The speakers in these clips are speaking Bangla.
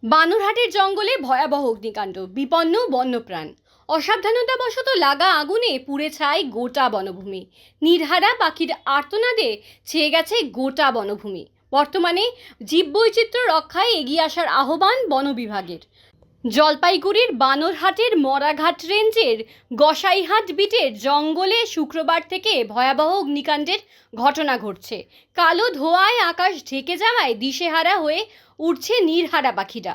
বানুরহাটের জঙ্গলে ভয়াবহ অগ্নিকাণ্ড, বিপন্ন বন্যপ্রাণ। অসাবধানতাবশত লাগা আগুনে পুড়ে ছাই গোটা বনভূমি। নির্হারা পাখির আর্তনাদে ছেয়ে গেছে গোটা বনভূমি। বর্তমানে জীববৈচিত্র্য রক্ষায় এগিয়ে আসার আহ্বান বন বিভাগের। জলপাইগুড়ির বানরহাটের মরাঘাট রেঞ্জের গোসাইহাট বিটের জঙ্গলে শুক্রবার থেকে ভয়াবহ অগ্নিকাণ্ডের ঘটনা ঘটছে। কালো ধোঁয়ায় আকাশ ঢেকে যাওয়ায় দিশেহারা হয়ে উঠছে নির্হারা পাখিরা।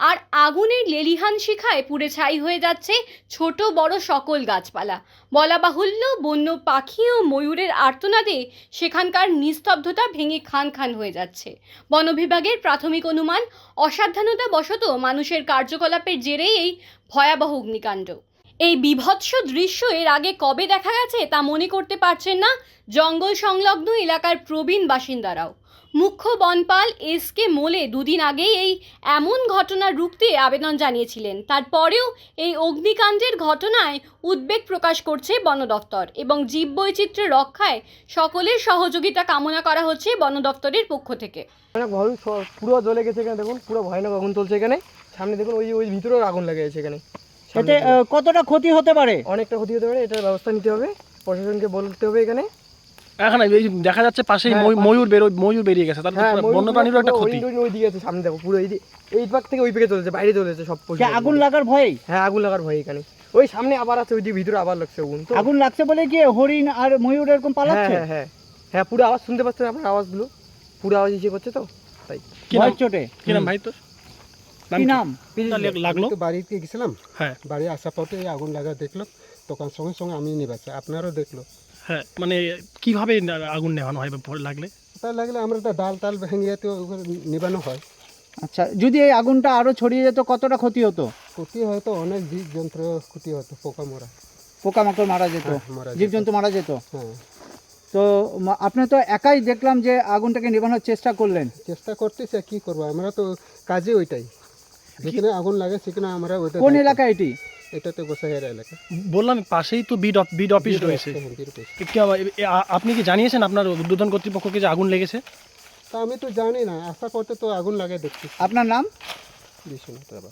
আর আগুনের লেলিহান শিখায় পুড়ে ছাই হয়ে যাচ্ছে ছোট বড় সকল গাছপালা। বলা বাহুল্য, বন্য পাখি ও ময়ূরের আর্তনাদে সেখানকার নিস্তব্ধতা ভেঙে খান খান হয়ে যাচ্ছে। বন বিভাগের প্রাথমিক অনুমান, অসাবধানতাবশত মানুষের কার্যকলাপের জেরেই এই ভয়াবহ অগ্নিকাণ্ড। এই বীভৎস দৃশ্য এর আগে কবে দেখা গেছে তা মনে করতে পারছেন না জঙ্গল সংলগ্ন এলাকার প্রবীণ বাসিন্দারাও। মুখ্য বনপাল এস.কে. মোলে দুদিন আগেই এই এমন ঘটনা রুখতে আবেদন জানিয়েছিলেন। তারপরেও এই অগ্নিকাণ্ডের ঘটনায় উদ্বেগ প্রকাশ করছে বন দপ্তর এবং জীববৈচিত্র্য রক্ষায় সকলের সহযোগিতা কামনা করা হচ্ছে বন দপ্তরের পক্ষ থেকে। পুরো জ্বলে গেছে এখানে, দেখুন পুরো ভয়ানক আগুন চলছে এখানে। সামনে দেখুন ওই ভিতরেও আগুন লেগে গেছে এখানে। এতে কতটা ক্ষতি হতে পারে? অনেকটা ক্ষতি হতে পারে, এটার ব্যবস্থা নিতে হবে, প্রশাসনকে বলতে হবে। এখানে এখানে এই দেখা যাচ্ছে পাশেই ময়ূর বেরিয়ে গেছে, তার বন্যপ্রাণীরও একটা ক্ষতি। ওই দিকে আছে, সামনে দেখো পুরো এই পাক থেকে ওই দিকে চলেছে, বাইরে চলেছে সব। আগুন লাগার ভয়? হ্যাঁ, আগুন লাগার ভয় এখানে। ওই সামনে আবার আছে, ওই দিকে ভিতরে আবার লাগছে আগুন। তো আগুন লাগছে বলে কি হরিণ আর ময়ূর এরকম পালাচ্ছে? হ্যাঁ হ্যাঁ হ্যাঁ, পুরো আওয়াজ শুনতে পাচ্ছেন আপনার? আওয়াজগুলো পুরো আওয়াজ এসে করছে, তো তাই। ভয় চোটে। কি নাম ভাই তোর? কি নাম? লাগলো বাড়িতে গেছিলাম, হ্যাঁ, বাড়ি আসার পথে আগুন লাগা দেখলাম, তখন সঙ্গে সঙ্গে আমি নেবাচ্ছি, আপনারও দেখলো। হ্যাঁ, মানে কিভাবে আগুন নেভানো হয় লাগলে? তার লাগলে আমরা একটা ডাল ভেঙে তো নেবানো হয়। আচ্ছা, যদি এই আগুনটা আরো ছড়িয়ে যেত কতটা ক্ষতি হতো? ক্ষতি হয়তো অনেক জীবজন্তু ক্ষতি হতো, পোকামাকড় মারা যেত, মারা যেত। জীবজন্তু মারা যেত। হ্যাঁ, তো আপনি তো একাই দেখলাম যে আগুনটাকে নেভানোর চেষ্টা করলেন। চেষ্টা করতেছে, কি করবো, আমরা তো কাজে ওইটাই, যেখানে আগুন লাগে সেখানে আমরা ওইটা। কোন এলাকা এটি? এটা তো গোসাইহারা এলাকা। বললাম পাশেই তো বিড অফিস রয়েছে। আপনি কি জানিয়েছেন আপনার উদ্বোধন কর্তৃপক্ষকে যে আগুন লেগেছে? তা আমি তো জানি না, আসার পথে তো আগুন লাগে দেখছি। আপনার নাম? বিশ্বনাথ রাবা।